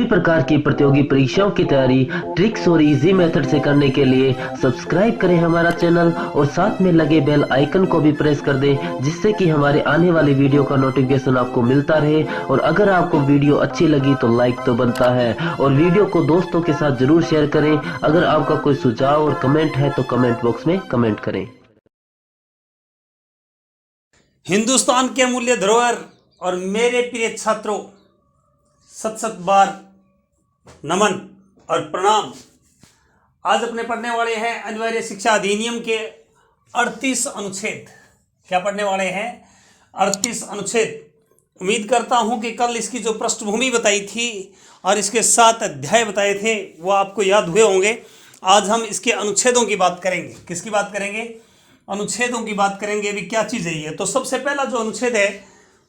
प्रकार की प्रतियोगी परीक्षाओं की तैयारी ट्रिक्स और इजी मेथड से करने के लिए सब्सक्राइब करें हमारा चैनल और साथ में लगे बेल आइकन को भी प्रेस कर दें, जिससे कि हमारे आने वाली वीडियो का नोटिफिकेशन आपको मिलता रहे। और अगर आपको वीडियो अच्छी लगी तो लाइक तो बनता है और वीडियो को दोस्तों के साथ जरूर शेयर करें। अगर आपका कोई सुझाव और कमेंट है तो कमेंट बॉक्स में कमेंट करें। हिंदुस्तान के अमूल्य धरोहर और मेरे प्रिय छात्रों, सत सत बार नमन और प्रणाम। आज अपने पढ़ने वाले हैं अनिवार्य शिक्षा अधिनियम के 38 अनुच्छेद। क्या पढ़ने वाले हैं? 38 अनुच्छेद। उम्मीद करता हूं कि कल इसकी जो पृष्ठभूमि बताई थी और इसके 7 अध्याय बताए थे वो आपको याद हुए होंगे। आज हम इसके अनुच्छेदों की बात करेंगे। किसकी बात करेंगे? अनुच्छेदों की बात करेंगे। अभी क्या चीज़ है ये? तो सबसे पहला जो अनुच्छेद है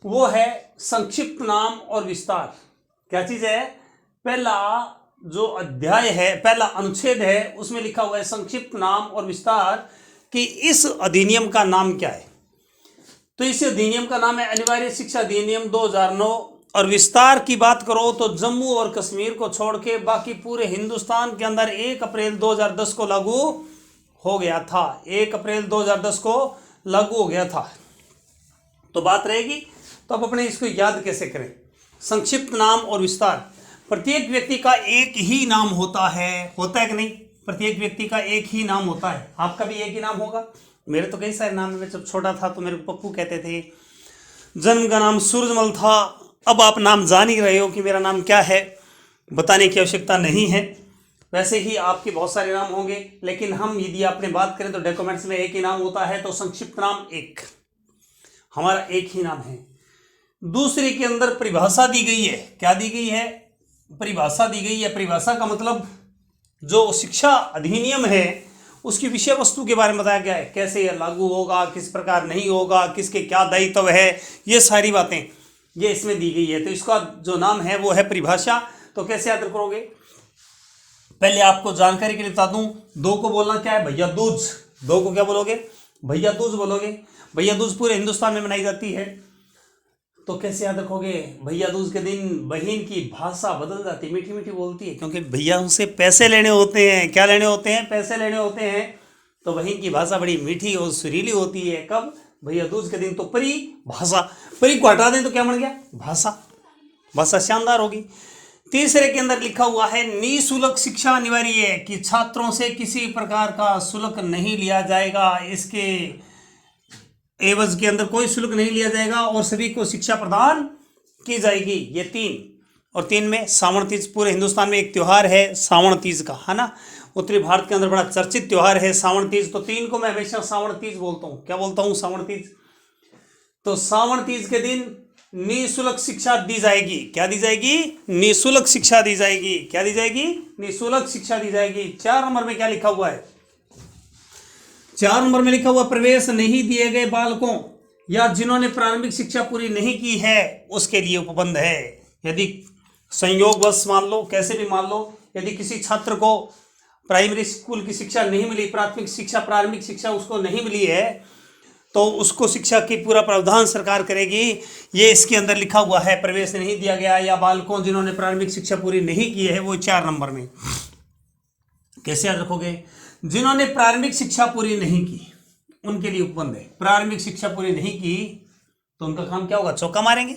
वो है संक्षिप्त नाम और विस्तार। क्या चीज़ है? पहला जो अध्याय है, पहला अनुच्छेद है, उसमें लिखा हुआ है संक्षिप्त नाम और विस्तार कि इस अधिनियम का नाम क्या है। तो इस अधिनियम का नाम है अनिवार्य शिक्षा अधिनियम 2009। और विस्तार की बात करो तो जम्मू और कश्मीर को छोड़ के बाकी पूरे हिंदुस्तान के अंदर 1 अप्रैल 2010 को लागू हो गया था। 1 अप्रैल 2010 को लागू हो गया था। तो बात रहेगी, तो अब अपने इसको याद कैसे करें? संक्षिप्त नाम और विस्तार। प्रत्येक व्यक्ति का एक ही नाम होता है कि नहीं? प्रत्येक व्यक्ति का एक ही नाम होता है। आपका भी एक ही नाम होगा। मेरे तो कई सारे नाम है। मैं जब छोटा था तो मेरे पप्पू कहते थे। जन्म का नाम सूरजमल था। अब आप नाम जान ही रहे हो कि मेरा नाम क्या है, बताने की आवश्यकता नहीं है। वैसे ही आपके बहुत सारे नाम होंगे, लेकिन हम यदि आपने बात करें तो डॉक्यूमेंट्स में एक ही नाम होता है। तो संक्षिप्त नाम एक, हमारा एक ही नाम है। दूसरे के अंदर परिभाषा दी गई है। क्या दी गई है? परिभाषा दी गई है। परिभाषा का मतलब जो शिक्षा अधिनियम है उसकी विषय वस्तु के बारे में बताया गया है। कैसे यह लागू होगा, किस प्रकार नहीं होगा, किसके क्या दायित्व है, ये सारी बातें ये इसमें दी गई है। तो इसका जो नाम है वो है परिभाषा। तो कैसे याद करोगे? पहले आपको जानकारी के लिए बता दूं, 2 को बोलना क्या है? भैया दूज। 2 को क्या बोलोगे? भैया दूज बोलोगे। भैया दूज पूरे हिंदुस्तान में मनाई जाती है। तो कैसे याद रखोगे? भैया दूज के दिन बहन की भाषा बदल जाती है, मीठी मीठी बोलती है, क्योंकि भैया उनसे पैसे लेने होते हैं। क्या लेने होते हैं? पैसे लेने होते हैं। तो बहन की भाषा बड़ी मीठी और सुरीली होती है। कब? भैया दूज के दिन। तो परी भाषा, परी को हटा दें तो क्या बन गया? भाषा। भाषा शानदार होगी। तीसरे के अंदर लिखा हुआ है निःशुल्क शिक्षा अनिवार्य है, कि छात्रों से किसी प्रकार का शुल्क नहीं लिया जाएगा। इसके एवज के अंदर कोई शुल्क नहीं लिया जाएगा और सभी को शिक्षा प्रदान की जाएगी। ये 3। और 3 में सावन तीज। पूरे हिंदुस्तान में एक त्यौहार है सावन तीज का, है ना? उत्तरी भारत के अंदर बड़ा चर्चित त्यौहार है सावन तीज। तो 3 को मैं हमेशा सावन तीज बोलता हूँ। क्या बोलता हूँ? सावन तीज। तो सावन तीज के दिन निःशुल्क शिक्षा दी जाएगी। क्या दी जाएगी? निःशुल्क शिक्षा दी जाएगी। क्या दी जाएगी? निःशुल्क शिक्षा दी जाएगी। 4 नंबर में क्या लिखा हुआ है? 4 नंबर में लिखा हुआ प्रवेश नहीं दिए गए बालकों या जिन्होंने प्रारंभिक शिक्षा पूरी नहीं की है उसके लिए उपबंध है। यदि संयोगवश मान लो, कैसे भी मान लो, यदि किसी छात्र को प्राइमरी स्कूल की शिक्षा नहीं मिली, प्राथमिक शिक्षा, प्रारंभिक शिक्षा उसको नहीं मिली है, तो उसको शिक्षा की पूरा प्रावधान सरकार करेगी। ये इसके अंदर लिखा हुआ है। प्रवेश नहीं दिया गया या बालकों जिन्होंने प्रारंभिक शिक्षा पूरी नहीं की है, वो 4 नंबर में। कैसे याद रखोगे? जिन्होंने प्रारंभिक शिक्षा पूरी नहीं की उनके लिए उपबंध है। प्रारंभिक शिक्षा पूरी नहीं की तो उनका काम क्या होगा? चौका मारेंगे।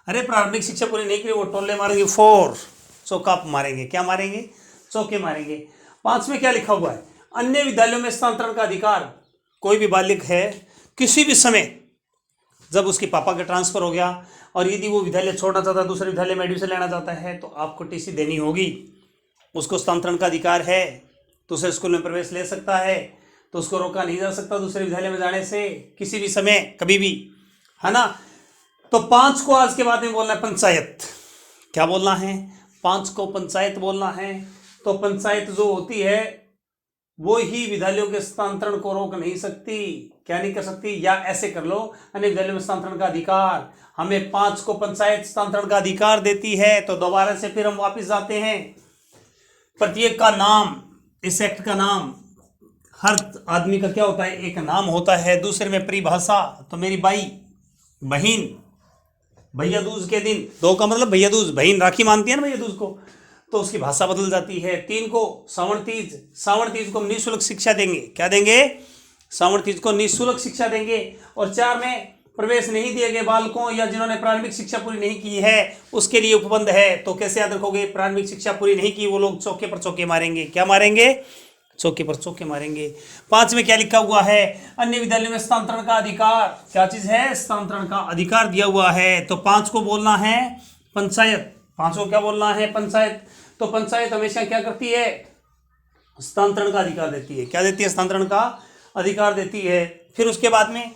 अरे प्रारंभिक शिक्षा पूरी नहीं की वो टोले मारेंगे, 4 चौका मारेंगे। क्या मारेंगे? चौके मारेंगे। 5 में क्या लिखा हुआ है? अन्य विद्यालयों में स्थानांतरण का अधिकार। कोई भी बालिक है किसी भी समय, जब उसके पापा का ट्रांसफर हो गया और यदि वो विद्यालय छोड़ना चाहता है, दूसरे विद्यालय में एडमिशन लेना चाहता है, तो आपको टीसी देनी होगी। उसको स्थानांतरण का अधिकार है, दूसरे स्कूल में प्रवेश ले सकता है, तो उसको रोका नहीं जा सकता दूसरे विद्यालय में जाने से किसी भी समय, कभी भी, है ना? तो 5 को आज के बाद में बोलना है पंचायत। क्या बोलना है? 5 को पंचायत बोलना है। तो पंचायत जो होती है वो ही विद्यालयों के स्थानांतरण को रोक नहीं सकती। क्या नहीं कर सकती? या ऐसे कर लो, अन्य विद्यालयों में स्थानांतरण का अधिकार हमें 5 को पंचायत स्थानांतरण का अधिकार देती है। तो दोबारा से फिर हम वापस जाते हैं। प्रत्येक का नाम, इस एक्ट का नाम, हर आदमी का क्या होता है? एक नाम होता है। दूसरे में परिभाषा। तो मेरी बाई, बहन, भैया दूज के दिन, 2 का मतलब भैया दूज, बहन राखी मानती है ना भैया दूज को, तो उसकी भाषा बदल जाती है। 3 को श्रावण तीज, श्रावण तीज को हम निःशुल्क शिक्षा देंगे। क्या देंगे? श्रावण तीज को निःशुल्क शिक्षा देंगे। और 4 में प्रवेश नहीं दिए गए बालकों या जिन्होंने प्रारंभिक शिक्षा पूरी नहीं की है उसके लिए उपबंध है। तो कैसे याद रखोगे? प्रारंभिक शिक्षा पूरी नहीं की वो लोग चौके पर चौके मारेंगे। क्या मारेंगे? चौके पर चौके मारेंगे। 5 में क्या लिखा हुआ है? अन्य विद्यालयों में स्थानांतरण का अधिकार। क्या चीज है? स्थानांतरण का अधिकार दिया हुआ है। तो 5 को बोलना है पंचायत। 5 को क्या बोलना है? पंचायत। तो पंचायत हमेशा क्या करती है? स्थानांतरण का अधिकार देती है। क्या देती है? स्थानांतरण का अधिकार देती है। फिर उसके बाद में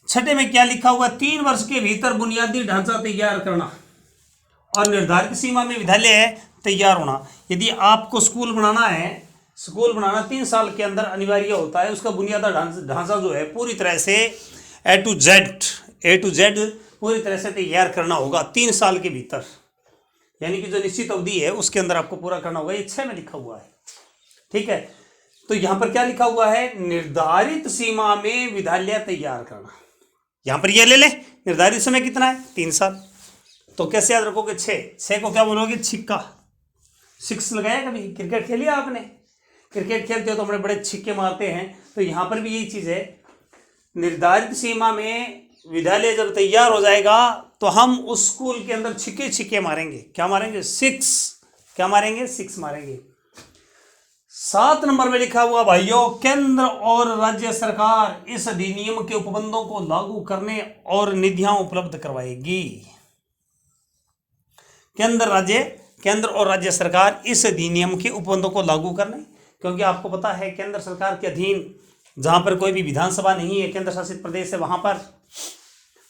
6 में क्या लिखा हुआ? 3 वर्ष के भीतर बुनियादी ढांचा तैयार करना और निर्धारित सीमा में विद्यालय तैयार होना। यदि आपको स्कूल बनाना है, स्कूल बनाना 3 साल के अंदर अनिवार्य होता है। उसका बुनियादी ढांचा जो है पूरी तरह से ए टू जेड पूरी तरह से तैयार करना होगा 3 साल के भीतर, यानी कि जो निश्चित अवधि है उसके अंदर आपको पूरा करना होगा। ये 6 में लिखा हुआ है। ठीक है, तो यहां पर क्या लिखा हुआ है? निर्धारित सीमा में विद्यालय तैयार करना। यहां पर ये ले ले, निर्धारित समय कितना है? 3 साल। तो कैसे याद रखोगे? 6 को क्या बोलोगे? छिक्का। 6 लगाया कभी? क्रिकेट खेली आपने? क्रिकेट खेलते हो तो बड़े बड़े छिक्के मारते हैं। तो यहां पर भी यही चीज है, निर्धारित सीमा में विद्यालय जब तैयार हो जाएगा तो हम उस स्कूल के अंदर छिक्के मारेंगे। क्या मारेंगे? 6। क्या मारेंगे? 6 मारेंगे। 7 नंबर में लिखा हुआ भाइयों, केंद्र और राज्य सरकार इस अधिनियम के उपबंधों को लागू करने और निधियां उपलब्ध करवाएगी। केंद्र और राज्य सरकार इस अधिनियम के उपबंधों को लागू करने, क्योंकि आपको पता है केंद्र सरकार के अधीन जहां पर कोई भी विधानसभा नहीं है, केंद्र शासित प्रदेश है वहां पर,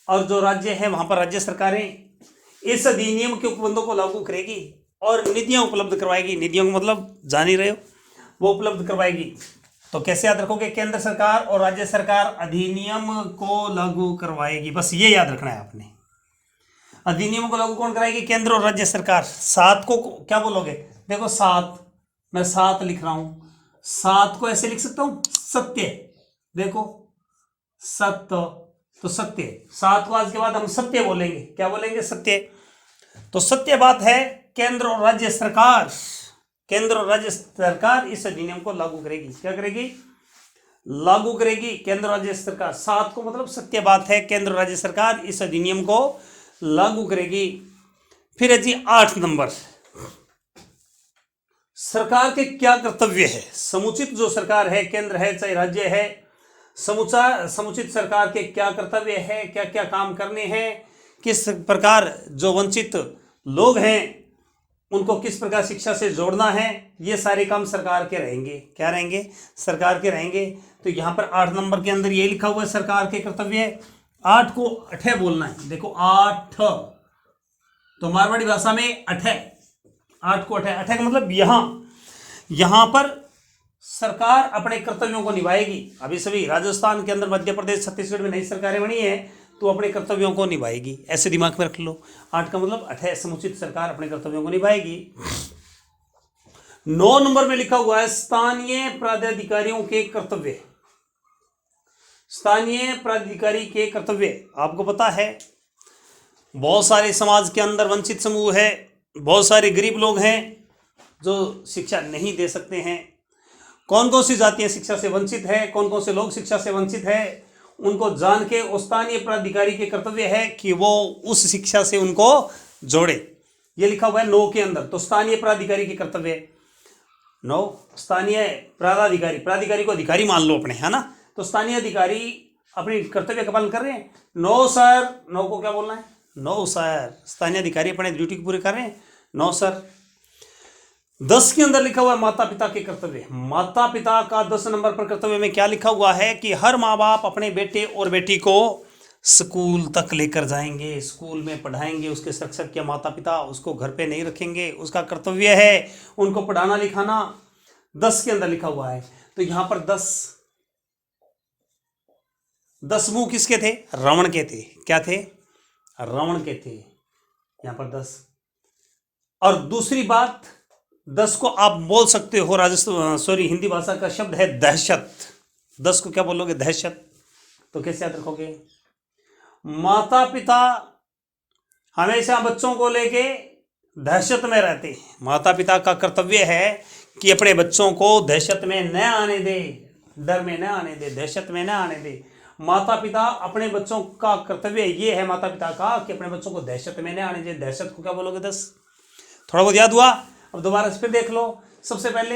और जो राज्य है वहां पर राज्य सरकारें इस अधिनियम के उपबंधों को लागू करेगी और निधियां उपलब्ध करवाएगी। निधियों का मतलब जान ही रहे हो, वो उपलब्ध करवाएगी। तो कैसे याद रखोगे? केंद्र सरकार और राज्य सरकार अधिनियम को लागू करवाएगी। बस ये याद रखना है आपने। अधिनियम को लागू कौन कराएगी? केंद्र और राज्य सरकार। 7 को क्या बोलोगे? देखो 7, मैं 7 लिख रहा हूं। 7 को ऐसे लिख सकता हूं, सत्य। देखो सत्य, तो सत्य। 7 को आज के बाद हम सत्य बोलेंगे। क्या बोलेंगे? सत्य। तो सत्य बात है, केंद्र और राज्य सरकार इस अधिनियम को लागू करेगी। क्या करेगी? लागू करेगी। केंद्र और राज्य सरकार। 7 को मतलब सत्य बात है, केंद्र और राज्य सरकार इस अधिनियम को लागू करेगी। फिर है जी 8 नंबर, सरकार के क्या कर्तव्य है? समुचित जो सरकार है, केंद्र है चाहे राज्य है, समुचित सरकार के क्या कर्तव्य है, क्या क्या काम करने हैं, किस प्रकार जो वंचित लोग हैं उनको किस प्रकार शिक्षा से जोड़ना है, ये सारे काम सरकार के रहेंगे। क्या रहेंगे? सरकार के रहेंगे। तो यहां पर 8 नंबर के अंदर ये लिखा हुआ है सरकार के कर्तव्य। 8 को अठे बोलना है। देखो 8, तो मारवाड़ी भाषा में अठे। 8 को अठे का मतलब यहां पर सरकार अपने कर्तव्यों को निभाएगी। अभी सभी राजस्थान के अंदर, मध्य प्रदेश, छत्तीसगढ़ में नई सरकारें बनी है तो अपने कर्तव्यों को निभाएगी। ऐसे दिमाग में रख लो। 8 का मतलब अठे, समुचित सरकार अपने कर्तव्यों को निभाएगी। 9 नंबर में लिखा हुआ है स्थानीय प्राधिकारियों के कर्तव्य। स्थानीय प्राधिकारी के कर्तव्य। आपको पता है बहुत सारे समाज के अंदर वंचित समूह है, बहुत सारे गरीब लोग हैं जो शिक्षा नहीं दे सकते हैं। कौन कौन सी जातियां शिक्षा से वंचित है, कौन कौन से लोग शिक्षा से वंचित है, उनको जान के स्थानीय प्राधिकारी के कर्तव्य है कि वो उस शिक्षा से उनको जोड़े। ये लिखा हुआ है 9 के अंदर। तो स्थानीय प्राधिकारी के कर्तव्य 9, स्थानीय प्राधिकारी को अधिकारी मान लो अपने, है ना। तो स्थानीय अधिकारी अपने कर्तव्य का पालन कर रहे हैं। 9 सर, 9 को क्या बोलना है? 9 सर। स्थानीय अधिकारी अपने ड्यूटी को पूरे कर रहे हैं। 9 सर। 10 के अंदर लिखा हुआ है माता पिता के कर्तव्य। माता पिता का 10 नंबर पर कर्तव्य में क्या लिखा हुआ है कि हर माँ बाप अपने बेटे और बेटी को स्कूल तक लेकर जाएंगे, स्कूल में पढ़ाएंगे। उसके शिक्षक या माता पिता उसको घर पे नहीं रखेंगे, उसका कर्तव्य है उनको पढ़ाना लिखाना। 10 के अंदर लिखा हुआ है। तो यहां पर 10 मुंह किसके थे? रावण के थे। क्या थे? रावण के थे। यहां पर 10। और दूसरी बात, 10 को आप बोल सकते हो हिंदी भाषा का शब्द है दहशत। 10 को क्या बोलोगे? दहशत। तो कैसे याद रखोगे? माता पिता हमेशा बच्चों को लेके दहशत में रहते हैं। माता पिता का कर्तव्य है कि अपने बच्चों को दहशत में न आने दे, डर में न आने दे, दहशत में न आने दे। माता पिता अपने बच्चों का कर्तव्य ये है माता पिता का कि अपने बच्चों को दहशत में न आने दे। दहशत को क्या बोलोगे 10? थोड़ा बहुत याद हुआ? अब दोबारा से फिर देख लो। सबसे पहले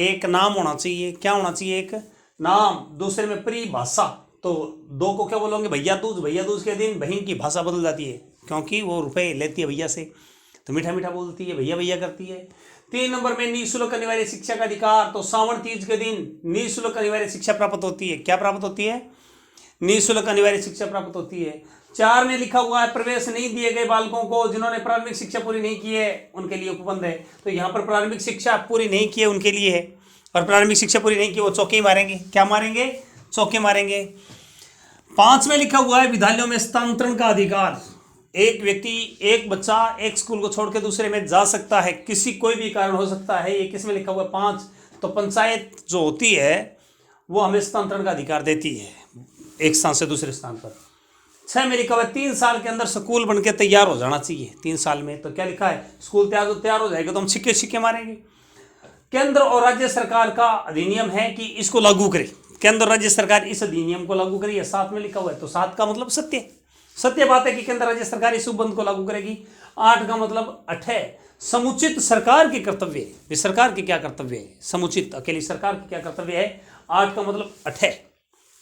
एक नाम होना चाहिए। क्या होना चाहिए? एक नाम। दूसरे में परिभाषा। तो दो को क्या बोलोगे? भैया दूज। भैया दूज के दिन बहन की भाषा बदल जाती है, क्योंकि वो रुपए लेती है भैया से, तो मीठा मीठा बोलती है, भैया भैया करती है। 3 नंबर में निःशुल्क अनिवार्य शिक्षा का अधिकार। तो सावन तीज के दिन निःशुल्क अनिवार्य शिक्षा प्राप्त होती है। क्या प्राप्त होती है? निःशुल्क अनिवार्य शिक्षा प्राप्त होती है। 4 में लिखा हुआ है प्रवेश नहीं दिए गए बालकों को जिन्होंने प्रारंभिक शिक्षा पूरी नहीं की है, उनके लिए उपबंध है। तो यहाँ पर प्रारंभिक शिक्षा पूरी नहीं की है उनके लिए है, और प्रारंभिक शिक्षा पूरी नहीं की वो चौके मारेंगे। क्या मारेंगे? चौके मारेंगे। 5 में लिखा हुआ है विद्यालयों में स्थानांतरण का अधिकार। एक व्यक्ति, एक बच्चा एक स्कूल को छोड़ के दूसरे में जा सकता है, किसी कोई भी कारण हो सकता है। ये किस में लिखा हुआ है? 5। तो पंचायत जो होती है वो हमें स्थानांतरण का अधिकार देती है एक स्थान से दूसरे स्थान पर। 6 में लिखा हुआ है 3 साल के अंदर स्कूल बन के तैयार हो जाना चाहिए। 3 साल में। तो क्या लिखा है? स्कूल तैयार हो जाएगा तो हम छिक्के छिक्के मारेंगे। केंद्र और राज्य सरकार का अधिनियम है कि इसको लागू करे। केंद्र और राज्य सरकार इस अधिनियम को लागू करेगी। 7 में लिखा हुआ है, तो 7 का मतलब सत्य, सत्य बात है कि केंद्र राज्य सरकार इस उपबंध को लागू करेगी। 8 का मतलब 8 है, समुचित सरकार के कर्तव्य है। सरकार के क्या कर्तव्य है? समुचित, अकेली सरकार की क्या कर्तव्य है? 8 का मतलब 8 है,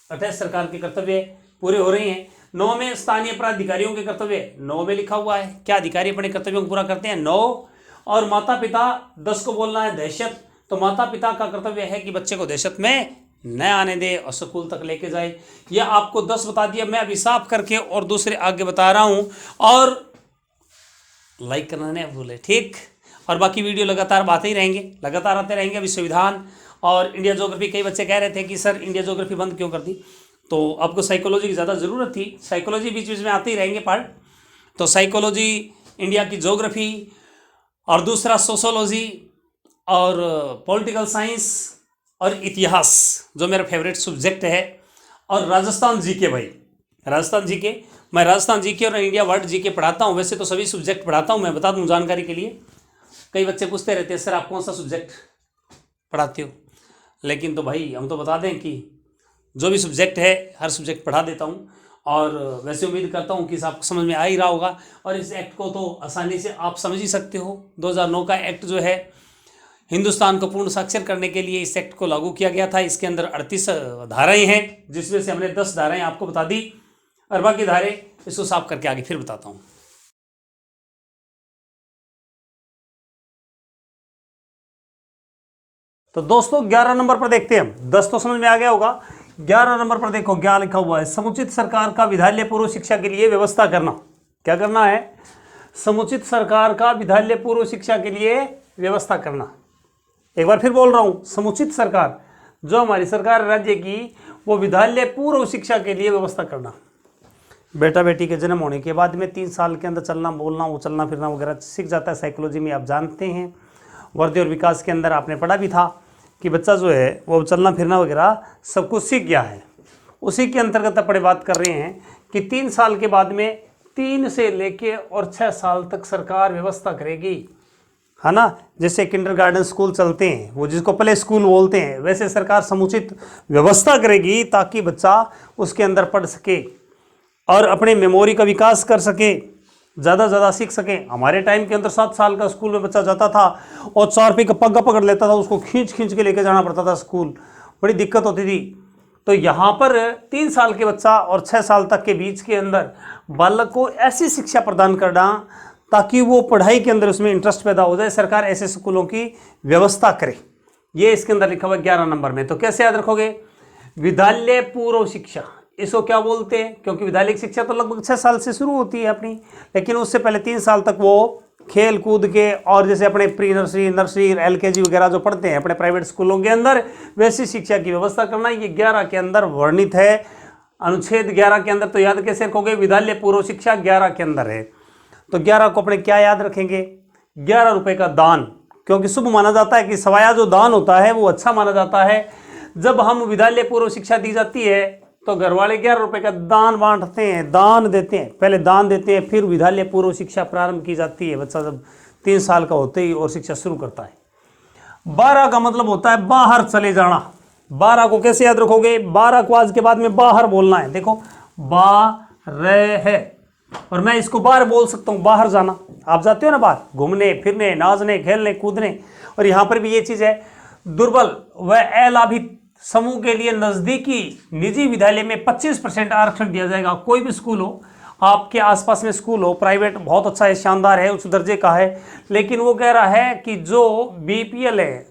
8 सरकार के कर्तव्य पूरे हो रहे हैं। 9 में स्थानीय प्राधिकारियों के कर्तव्य। 9 में लिखा हुआ है क्या अधिकारी अपने कर्तव्यों को पूरा करते हैं? 9। और माता पिता 10 को बोलना है दहशत। तो माता पिता का कर्तव्य है कि बच्चे को दहशत में न आने दे और स्कूल तक लेके जाए। यह आपको 10 बता दिया, मैं अभी साफ करके और दूसरे आगे बता रहा हूं। और लाइक करना नहीं भूले, ठीक। और बाकी वीडियो लगातार आते ही रहेंगे, लगातार आते रहेंगे। अभी संविधान और इंडिया ज्योग्राफी, कई बच्चे कह रहे थे कि सर इंडिया ज्योग्राफी बंद क्यों कर दी, तो आपको साइकोलॉजी की ज़्यादा ज़रूरत थी। साइकोलॉजी बीच बीच में आते ही रहेंगे पार्ट। तो साइकोलॉजी, इंडिया की ज्योग्राफी, और दूसरा सोशोलॉजी और पॉलिटिकल साइंस और इतिहास जो मेरा फेवरेट सब्जेक्ट है, और राजस्थान जीके। भाई राजस्थान जीके, मैं राजस्थान जीके और इंडिया वर्ल्ड जीके पढ़ाता हूँ। वैसे तो सभी सब्जेक्ट पढ़ाता हूँ, मैं बता दूँ जानकारी के लिए। कई बच्चे पूछते रहते हैं सर आप कौन सा सब्जेक्ट पढ़ाते हो, लेकिन तो भाई हम तो बता दें कि जो भी सब्जेक्ट है हर सब्जेक्ट पढ़ा देता हूँ। और वैसे उम्मीद करता हूँ कि आपको समझ में आ ही रहा होगा। और इस एक्ट को तो आसानी से आप समझ ही सकते हो। 2009 का एक्ट जो है हिंदुस्तान को पूर्ण साक्षर करने के लिए इस एक्ट को लागू किया गया था। इसके अंदर 38 धाराएं हैं, जिसमें से हमने 10 धाराएं आपको बता दी, और बाकी धाराएं इसको साफ करके आगे फिर बताता हूँ। तो दोस्तों 11 नंबर पर देखते हैं हम। 10 तो समझ में आ गया होगा। 11 नंबर पर देखो क्या लिखा हुआ है। समुचित सरकार का विद्यालय पूर्व शिक्षा के लिए व्यवस्था करना। क्या करना है? समुचित सरकार का विद्यालय पूर्व शिक्षा के लिए व्यवस्था करना। एक बार फिर बोल रहा हूं, समुचित सरकार जो हमारी सरकार राज्य की, वो विद्यालय पूर्व शिक्षा के लिए व्यवस्था करना। बेटा बेटी के जन्म होने के बाद में 3 साल के अंदर चलना बोलना, वो चलना फिरना वगैरह सीख जाता है। साइकोलॉजी में आप जानते हैं, वृद्धि और विकास के अंदर आपने पढ़ा भी था कि बच्चा जो है वो चलना फिरना वगैरह सब कुछ सीख गया है। उसी के अंतर्गत अपने बात कर रहे हैं कि 3 साल के बाद में 3 से लेके और 6 साल तक सरकार व्यवस्था करेगी, है ना। जैसे किंडरगार्टन स्कूल चलते हैं, वो जिसको प्ले स्कूल बोलते हैं, वैसे सरकार समुचित व्यवस्था करेगी ताकि बच्चा उसके अंदर पढ़ सके और अपने मेमोरी का विकास कर सके, ज़्यादा से ज़्यादा सीख सके। हमारे टाइम के अंदर 7 साल का स्कूल में बच्चा जाता था और 4 रुपये का पग्गा पकड़ लेता था, उसको खींच खींच के लेके जाना पड़ता था स्कूल, बड़ी दिक्कत होती थी। तो यहाँ पर 3 साल के बच्चा और 6 साल तक के बीच के अंदर बालक को ऐसी शिक्षा प्रदान करना ताकि वो पढ़ाई के अंदर उसमें इंटरेस्ट पैदा हो जाए। सरकार ऐसे स्कूलों की व्यवस्था करे, ये इसके अंदर लिखा हुआ 11 नंबर में। तो कैसे याद रखोगे? विद्यालय पूर्व शिक्षा, इसको क्या बोलते हैं? क्योंकि विद्यालय की शिक्षा तो लगभग 6 साल से शुरू होती है अपनी, लेकिन उससे पहले 3 साल तक वो खेल कूद के और जैसे अपने प्री नर्सरी, नर्सरी, LKG वगैरह जो पढ़ते हैं अपने प्राइवेट स्कूलों के अंदर, वैसी शिक्षा की व्यवस्था करना। ये 11 के अंदर वर्णित है, अनुच्छेद 11 के अंदर। तो याद कैसे रखोगे? विद्यालय पूर्व शिक्षा 11 के अंदर है। तो 11 को अपने क्या याद रखेंगे? 11 रुपये का दान, क्योंकि शुभ माना जाता है कि सवाया जो दान होता है वो अच्छा माना जाता है। जब हम विद्यालय पूर्व शिक्षा दी जाती है तो घर वाले 11 रुपए का दान बांटते हैं, दान देते हैं, पहले दान देते हैं, फिर विद्यालय पूर्व शिक्षा प्रारंभ की जाती है। बच्चा जब 3 साल का होते ही और शिक्षा शुरू करता है। 12 का मतलब होता है बाहर चले जाना। 12 को कैसे याद रखोगे? 12 को आज के बाद में बाहर बोलना है। देखो बाहर है, और मैं इसको बाहर बोल सकता हूँ, बाहर जाना। आप जाते हो ना बाहर घूमने फिरने, नाचने खेलने कूदने, और यहाँ पर भी ये चीज है। दुर्बल व अलाभित समूह के लिए नजदीकी निजी विद्यालय में 25% आरक्षण दिया जाएगा। कोई भी स्कूल हो, आपके आसपास में स्कूल हो, प्राइवेट बहुत अच्छा है, शानदार है, उच्च दर्जे का है, लेकिन वो कह रहा है कि जो बीपीएल है,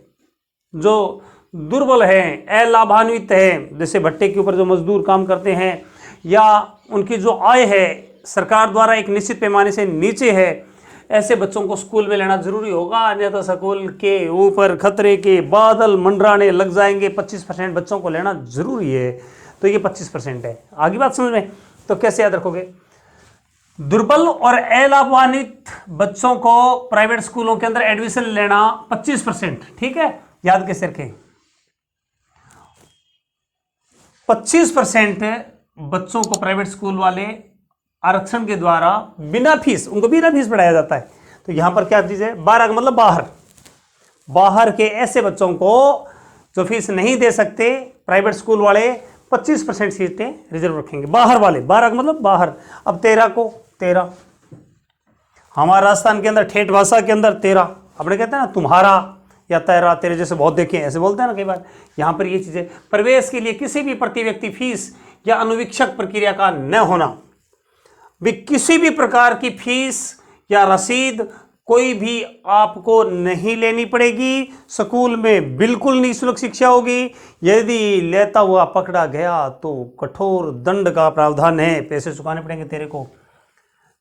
जो दुर्बल है, अलाभान्वित है, जैसे भट्टे के ऊपर जो मजदूर काम करते हैं, या उनकी जो आय है सरकार द्वारा एक निश्चित पैमाने से नीचे है, ऐसे बच्चों को स्कूल में लेना जरूरी होगा, अन्यथा स्कूल के ऊपर खतरे के बादल मंडराने लग जाएंगे। 25% बच्चों को लेना जरूरी है, तो ये 25% है। आगे बात समझ में? तो कैसे याद रखोगे? दुर्बल और अलाभान्वित बच्चों को प्राइवेट स्कूलों के अंदर एडमिशन लेना 25%, ठीक है? याद कैसे रखें? 25% बच्चों को प्राइवेट स्कूल वाले आरक्षण के द्वारा बिना फीस, उनको बिना फीस पढ़ाया जाता है। तो यहां पर क्या चीज है? 12 का मतलब बाहर, बाहर के ऐसे बच्चों को जो फीस नहीं दे सकते, प्राइवेट स्कूल वाले 25% सीटें रिजर्व रखेंगे, बाहर वाले। 12 का मतलब बाहर। अब 13 को 13, हमारे राजस्थान के अंदर ठेठ भाषा के अंदर 13 अपने कहते हैं ना, तुम्हारा या तेरा, तेरे जैसे बहुत देखे ऐसे बोलते हैं ना कई बार। यहां पर ये चीजें, प्रवेश के लिए किसी भी प्रति व्यक्ति फीस या अनुवीक्षक प्रक्रिया का न होना, भी किसी भी प्रकार की फीस या रसीद कोई भी आपको नहीं लेनी पड़ेगी। स्कूल में बिल्कुल निःशुल्क शिक्षा होगी। यदि लेता हुआ पकड़ा गया तो कठोर दंड का प्रावधान है, पैसे चुकाने पड़ेंगे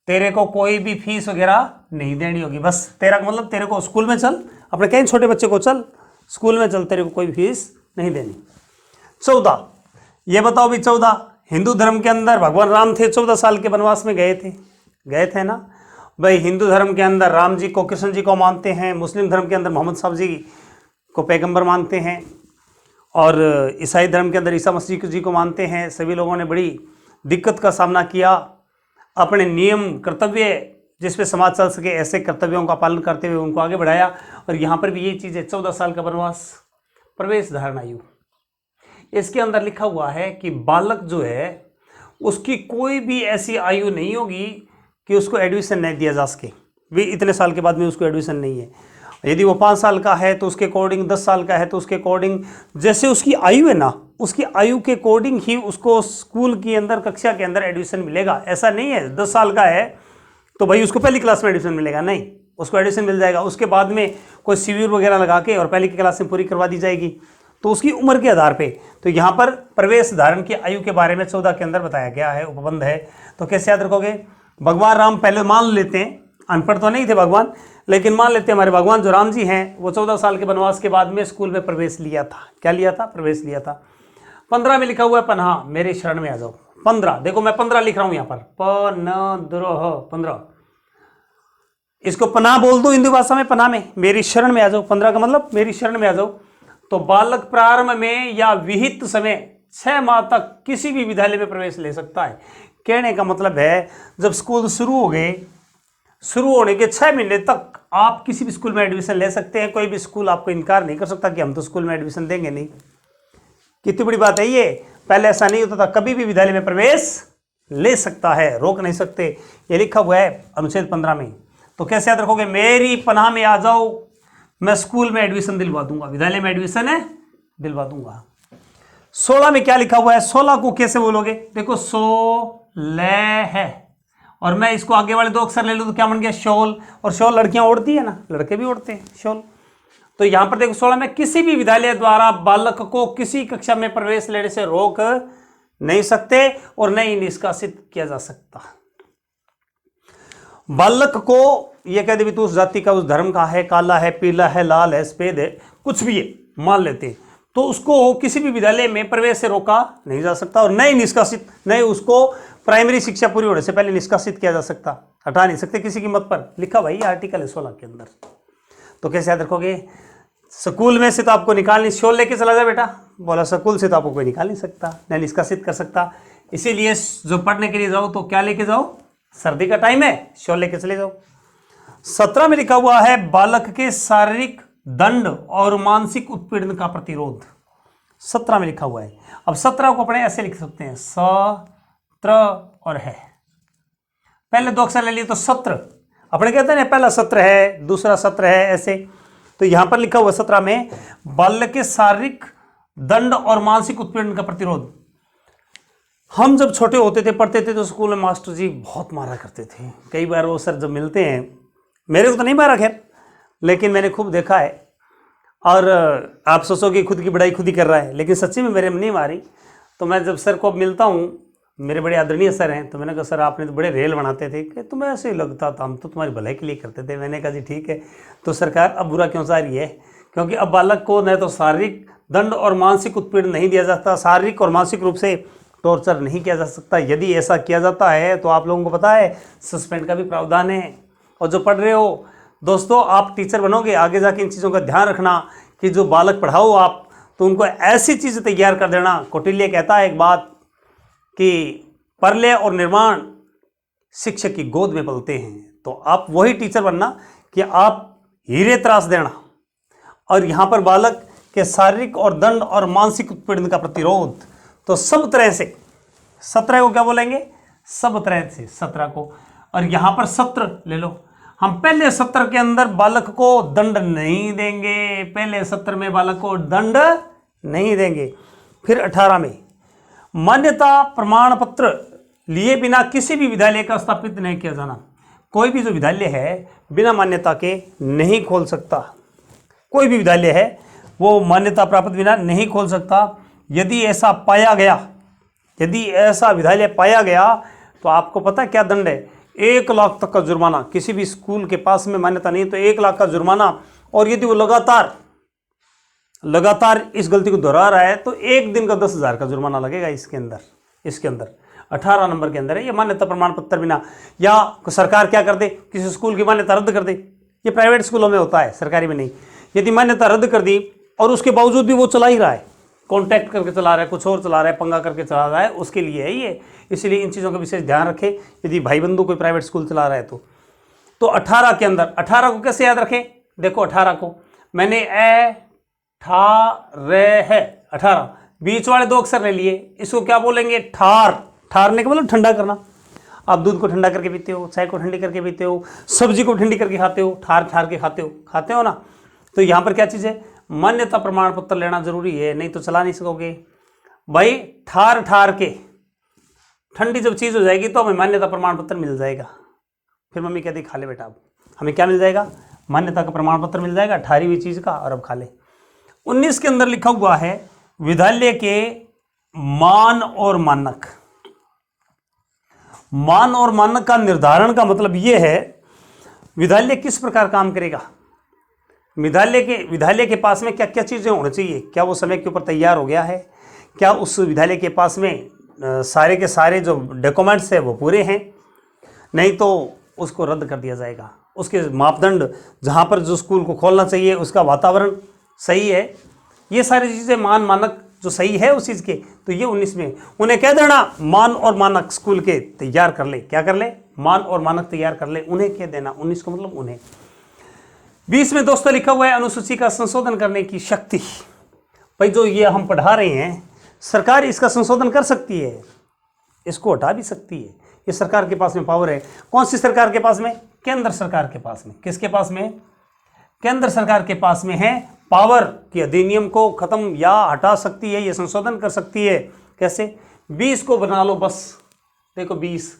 तेरे को कोई भी फीस वगैरह नहीं देनी होगी। बस 13 का मतलब तेरे को स्कूल में चल, अपने कहीं छोटे बच्चे को चल स्कूल में चल, तेरे को कोई फीस नहीं देनी। 14, ये बताओ भी 14, हिंदू धर्म के अंदर भगवान राम थे, 14 साल के वनवास में गए थे ना भाई। हिंदू धर्म के अंदर राम जी को, कृष्ण जी को मानते हैं, मुस्लिम धर्म के अंदर मोहम्मद साहब जी को पैगंबर मानते हैं, और ईसाई धर्म के अंदर ईसा मसीह जी को मानते हैं। सभी लोगों ने बड़ी दिक्कत का सामना किया, अपने नियम कर्तव्य जिस पे समाज चल सके ऐसे कर्तव्यों का पालन करते हुए उनको आगे बढ़ाया। और यहाँ पर भी ये चीज़ है, 14 साल का वनवास, प्रवेश धारण आयु, इसके अंदर लिखा हुआ है कि बालक जो है उसकी कोई भी ऐसी आयु नहीं होगी कि उसको एडमिशन नहीं दिया जा सके। भी इतने साल के बाद में उसको एडमिशन नहीं है। यदि वो 5 साल का है तो उसके अकॉर्डिंग, 10 साल का है तो उसके अकॉर्डिंग, जैसे उसकी आयु है ना, उसकी आयु के अकॉर्डिंग ही उसको स्कूल के अंदर, कक्षा के अंदर एडमिशन मिलेगा। ऐसा नहीं है 10 साल का है तो भाई उसको पहली क्लास में एडमिशन मिलेगा, नहीं, उसको एडमिशन मिल जाएगा। उसके बाद में कोई शिविर वगैरह लगा के और पहली की क्लास में पूरी करवा दी जाएगी, तो उसकी उम्र के आधार पे। तो यहाँ पर प्रवेश धारण की आयु के बारे में 14 के अंदर बताया गया है, उपबंध है। तो कैसे याद रखोगे? भगवान राम, पहले मान लेते हैं, अनपढ़ तो नहीं थे भगवान, लेकिन मान लेते हैं हमारे भगवान जो राम जी हैं वो 14 साल के वनवास के बाद में स्कूल में प्रवेश लिया था। क्या लिया था? प्रवेश लिया था। 15 में लिखा हुआ है पन्हा, मेरे शरण में आ जाओ। 15, देखो मैं 15 लिख रहा हूं यहाँ पर, पनद्रह, 15, इसको पनाह बोल दो हिंदी भाषा में, पनाह में, मेरी शरण में आ जाओ। 15 का मतलब मेरी शरण में आ जाओ। तो बालक प्रारंभ में या विहित समय 6 माह तक किसी भी विद्यालय में प्रवेश ले सकता है। कहने का मतलब है जब स्कूल शुरू हो गए, शुरू होने के 6 महीने तक आप किसी भी स्कूल में एडमिशन ले सकते हैं। कोई भी स्कूल आपको इनकार नहीं कर सकता कि हम तो स्कूल में एडमिशन देंगे नहीं। कितनी बड़ी बात है ये। पहले ऐसा नहीं होता था, कभी भी विद्यालय में प्रवेश ले सकता है, रोक नहीं सकते। ये लिखा हुआ है अनुच्छेद 15 में। तो कैसे याद रखोगे? मेरी पनाह में आ जाओ, मैं स्कूल में एडमिशन दिलवा दूंगा, विद्यालय में एडमिशन है दिलवा दूंगा। 16 में क्या लिखा हुआ है? 16 को कैसे बोलोगे? देखो 16 है और मैं इसको आगे वाले 2 अक्षर ले लूं तो क्या बन गया? शॉल। और शॉल लड़कियां ओढ़ती है ना, लड़के भी ओढ़ते हैं शॉल। तो यहां पर देखो 16 में किसी भी विद्यालय द्वारा बालक को किसी कक्षा में प्रवेश लेने से रोक नहीं सकते और न ही निष्कासित किया जा सकता। बालक को यह कह दे तू उस जाति का, उस धर्म का है, काला है, पीला है, लाल है, सफेद है, कुछ भी है, मान लेते हैं, तो उसको किसी भी विद्यालय में प्रवेश से रोका नहीं जा सकता और न ही निष्कासित, न ही उसको प्राइमरी शिक्षा पूरी होने से पहले निष्कासित किया जा सकता, हटा नहीं सकते किसी कीमत पर। लिखा भाई आर्टिकल है 16 के अंदर। तो कैसे याद रखोगे? स्कूल में से तो आपको निकाल नहीं, शॉल लेके चला जा बेटा। बोला स्कूल से तो आपको कोई निकाल नहीं सकता, नहीं निष्कासित कर सकता। इसीलिए जो पढ़ने के लिए जाओ तो क्या लेके जाओ, सर्दी का टाइम है, शॉल लेके चले जाओ। 17 में लिखा हुआ है बालक के शारीरिक दंड और मानसिक उत्पीड़न का प्रतिरोध। 17 में लिखा हुआ है। अब 17 को अपने ऐसे लिख सकते हैं, सत्र और है, पहले दो अक्षर ले लिए तो सत्र। अपने कहते हैं ना पहला सत्र है, दूसरा सत्र है, ऐसे। तो यहां पर लिखा हुआ 17 में बालक के शारीरिक दंड और मानसिक उत्पीड़न का प्रतिरोध। हम जब छोटे होते थे, पढ़ते थे, तो स्कूल में मास्टर जी बहुत मारा करते थे। कई बार वो सर जब मिलते हैं, मेरे को तो नहीं मारा खैर, लेकिन मैंने खूब देखा है। और आप सोचोगे खुद की बड़ाई खुद ही कर रहा है, लेकिन सच्ची में मेरे में नहीं मारी। तो मैं जब सर को मिलता हूँ, मेरे बड़े आदरणीय सर हैं, तो मैंने कहा सर आपने तो बड़े रेल बनाते थे कि तुम्हें ऐसे ही लगता था, हम तो तुम्हारी भलाई के लिए करते थे। मैंने कहा जी ठीक है, तो सरकार अब बुरा क्यों चा रही है? क्योंकि अब बालक को न तो शारीरिक दंड और मानसिक उत्पीड़न नहीं दिया जाता, शारीरिक और मानसिक रूप से टॉर्चर नहीं किया जा सकता। यदि ऐसा किया जाता है तो आप लोगों को पता है सस्पेंड का भी प्रावधान है। और जो पढ़ रहे हो दोस्तों, आप टीचर बनोगे, आगे जाके इन चीज़ों का ध्यान रखना कि जो बालक पढ़ाओ आप, तो उनको ऐसी चीज़ तैयार कर देना। कौटिल्य कहता है एक बात कि परलय और निर्माण शिक्षक की गोद में पलते हैं। तो आप वही टीचर बनना कि आप हीरे तराश देना। और यहाँ पर बालक के शारीरिक और दंड और मानसिक उत्पीड़न का प्रतिरोध, तो सब तरह से 17 को क्या बोलेंगे, सब तरह से 17 को। और यहाँ पर सत्र ले लो, हम पहले सत्र के अंदर बालक को दंड नहीं देंगे, पहले सत्र में बालक को दंड नहीं देंगे। फिर 18 में मान्यता प्रमाण पत्र लिए बिना किसी भी विद्यालय का स्थापित नहीं किया जाना। कोई भी जो विद्यालय है बिना मान्यता के नहीं खोल सकता। कोई भी विद्यालय है वो मान्यता प्राप्त बिना नहीं खोल सकता। यदि ऐसा पाया गया, यदि ऐसा विद्यालय पाया गया तो आपको पता है क्या दंड है? 1 लाख तक का जुर्माना। किसी भी स्कूल के पास में मान्यता नहीं तो 1 लाख का जुर्माना। और यदि वो लगातार इस गलती को दोहरा रहा है तो 1 दिन का 10,000 का जुर्माना लगेगा। इसके अंदर 18 नंबर के अंदर है ये मान्यता प्रमाण पत्र बिना। या सरकार क्या कर दे, किसी स्कूल की मान्यता रद्द कर दे। ये प्राइवेट स्कूलों में होता है, सरकारी में नहीं। यदि मान्यता रद्द कर दी और उसके बावजूद भी वो चला ही रहा है, कॉन्टैक्ट करके चला रहा है, कुछ और चला रहा है, पंगा करके चला रहा है, उसके लिए है ये। इसलिए इन चीज़ों का विशेष ध्यान रखें यदि भाई बंधु कोई प्राइवेट स्कूल चला रहा है तो 18 के अंदर, 18 को कैसे याद रखें? देखो 18 को मैंने है 18, बीच वाले 2 अक्षर ले लिए, इसको क्या बोलेंगे? ठारने का मतलब ठंडा करना। आप दूध को ठंडा करके पीते हो, चाय को ठंडी करके पीते हो, सब्जी को ठंडी करके खाते हो, ठार के खाते हो ना। तो यहाँ पर क्या चीज़ है? मान्यता प्रमाण पत्र लेना जरूरी है, नहीं तो चला नहीं सकोगे भाई। ठार के ठंडी जब चीज़ हो जाएगी तो हमें मान्यता प्रमाण पत्र मिल जाएगा। फिर मम्मी कहती खा ले बेटा, अब हमें क्या मिल जाएगा? मान्यता का प्रमाण पत्र मिल जाएगा, ठारी हुई चीज़ का, और अब खा ले। 19 के अंदर लिखा हुआ है विद्यालय के मान और मानक। मान और मानक का निर्धारण का मतलब यह है विद्यालय किस प्रकार काम करेगा, विद्यालय के पास में क्या क्या चीज़ें होनी चाहिए, क्या वो समय के ऊपर तैयार हो गया है, क्या उस विद्यालय के पास में सारे के सारे जो डॉक्यूमेंट्स है वो पूरे हैं, नहीं तो उसको रद्द कर दिया जाएगा। उसके मापदंड, जहाँ पर जो स्कूल को खोलना चाहिए उसका वातावरण सही है, ये सारी चीज़ें मान मानक जो सही है उस चीज़ के, तो ये 19 में उन्हें कह देना मान और मानक स्कूल के तैयार कर ले। क्या कर ले? मान और मानक तैयार कर ले, उन्हें कह देना। 19 को मतलब उन्हें। 20 में दोस्तों लिखा हुआ है अनुसूची का संशोधन करने की शक्ति। भाई जो ये हम पढ़ा रहे हैं, सरकार इसका संशोधन कर सकती है, इसको हटा भी सकती है। ये सरकार के पास में पावर है। कौन सी सरकार के पास में? केंद्र सरकार के पास में। किसके पास में? केंद्र सरकार के पास में है पावर कि अधिनियम को खत्म या हटा सकती है, ये संशोधन कर सकती है। कैसे? 20 को बना लो बस। देखो 20,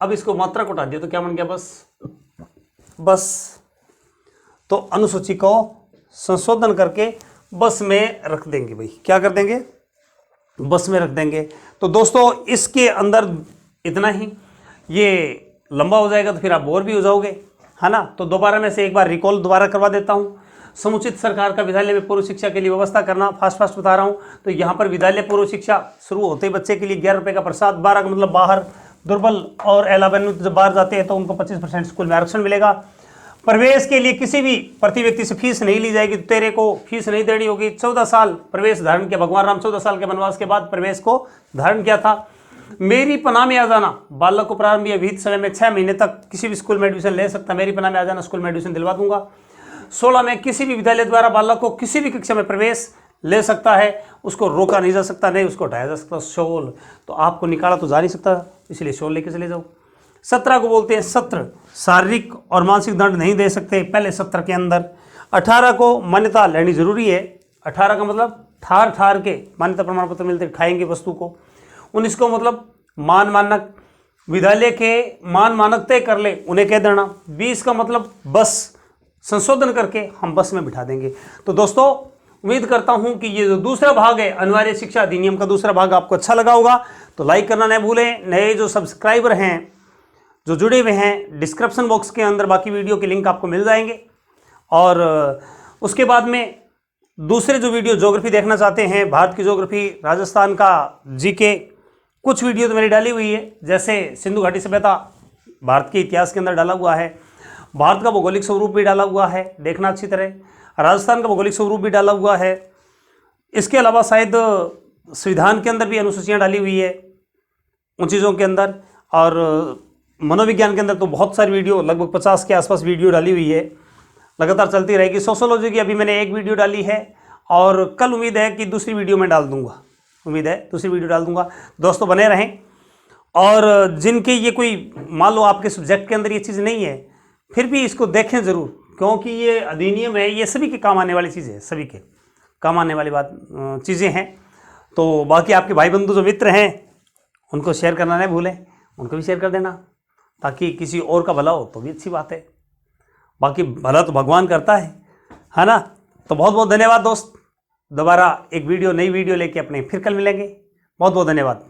अब इसको मात्रा को हटा दिया तो क्या बन गया? बस। तो अनुसूची को संशोधन करके बस में रख देंगे भाई। क्या कर देंगे? बस में रख देंगे। तो दोस्तों इसके अंदर इतना ही, ये लंबा हो जाएगा तो फिर आप बोर भी हो जाओगे, है ना। तो दोबारा में से एक बार रिकॉल दोबारा करवा देता हूँ। समुचित सरकार का विद्यालय में पूर्व शिक्षा के लिए व्यवस्था करना, फास्ट बता रहा हूँ। तो यहाँ पर विद्यालय पूर्व शिक्षा शुरू होते ही बच्चे के लिए 11 रुपये का प्रसाद, 12 का मतलब बाहर, दुर्बल और एलाबन जब बाहर जाते हैं तो उनको 25% स्कूल में आरक्षण मिलेगा। प्रवेश के लिए किसी भी प्रति व्यक्ति से फीस नहीं ली जाएगी, तो तेरे को फीस नहीं देनी होगी। 14 साल प्रवेश धारण किया, भगवान राम 14 साल के वनवास के बाद प्रवेश को धारण किया था। मेरी पनाह में आ जाना, बालक को प्रारंभ या विहित समय में 6 महीने तक किसी भी स्कूल में एडमिशन ले सकता, मेरी पनाह में आ जाना, स्कूल में एडमिशन दिलवा दूंगा। 16 में किसी भी विद्यालय द्वारा बालक को किसी भी कक्षा में प्रवेश ले सकता है, उसको रोका नहीं जा सकता, नहीं उसको हटाया जा सकता। 16 तो आपको निकाला तो जा नहीं सकता, इसलिए 16 लेके चले जाओ। 17 को बोलते हैं सत्र, शारीरिक और मानसिक दंड नहीं दे सकते पहले सत्र के अंदर। 18 को मान्यता लेनी जरूरी है, 18 का मतलब ठार के मान्यता प्रमाण पत्र मिलते खाएंगे वस्तु को। 19 को मतलब मान मानक, विद्यालय के मान मानक तय कर ले उन्हें कह देना। 20 का मतलब बस संशोधन करके हम बस में बिठा देंगे। तो दोस्तों उम्मीद करता हूं कि ये जो दूसरा भाग है अनिवार्य शिक्षा अधिनियम का दूसरा भाग आपको अच्छा लगा होगा, तो लाइक करना नहीं भूलें। नए जो सब्सक्राइबर हैं जो जुड़े हुए हैं, डिस्क्रिप्शन बॉक्स के अंदर बाकी वीडियो के लिंक आपको मिल जाएंगे। और उसके बाद में दूसरे जो वीडियो ज्योग्राफी देखना चाहते हैं, भारत की ज्योग्राफी, राजस्थान का जीके, कुछ वीडियो तो मेरी डाली हुई है, जैसे सिंधु घाटी सभ्यता भारत के इतिहास के अंदर डाला हुआ है, भारत का भौगोलिक स्वरूप भी डाला हुआ है, देखना अच्छी तरह, राजस्थान का भौगोलिक स्वरूप भी डाला हुआ है। इसके अलावा शायद संविधान के अंदर भी अनुसूचियाँ डाली हुई है उन चीज़ों के अंदर, और मनोविज्ञान के अंदर तो बहुत सारी वीडियो, लगभग 50 के आसपास वीडियो डाली हुई है, लगातार चलती रहेगी। सोशोलॉजी की अभी मैंने एक वीडियो डाली है, और कल उम्मीद है कि दूसरी वीडियो में डाल दूंगा, उम्मीद है दूसरी वीडियो डाल दूंगा। दोस्तों बने रहें, और जिनके ये कोई मान लो आपके सब्जेक्ट के अंदर ये चीज़ नहीं है, फिर भी इसको देखें ज़रूर, क्योंकि ये अधिनियम है, ये सभी के काम आने वाली चीज़ है, सभी के काम आने वाली चीज़ें हैं। तो बाकी आपके भाई बंधु जो मित्र हैं उनको शेयर करना नहीं भूलें, उनको भी शेयर कर देना, ताकि किसी और का भला हो तो भी अच्छी बात है। बाकी भला तो भगवान करता है ना। तो बहुत बहुत धन्यवाद दोस्त, दोबारा एक वीडियो, नई वीडियो लेके अपने फिर कल मिलेंगे। बहुत बहुत धन्यवाद।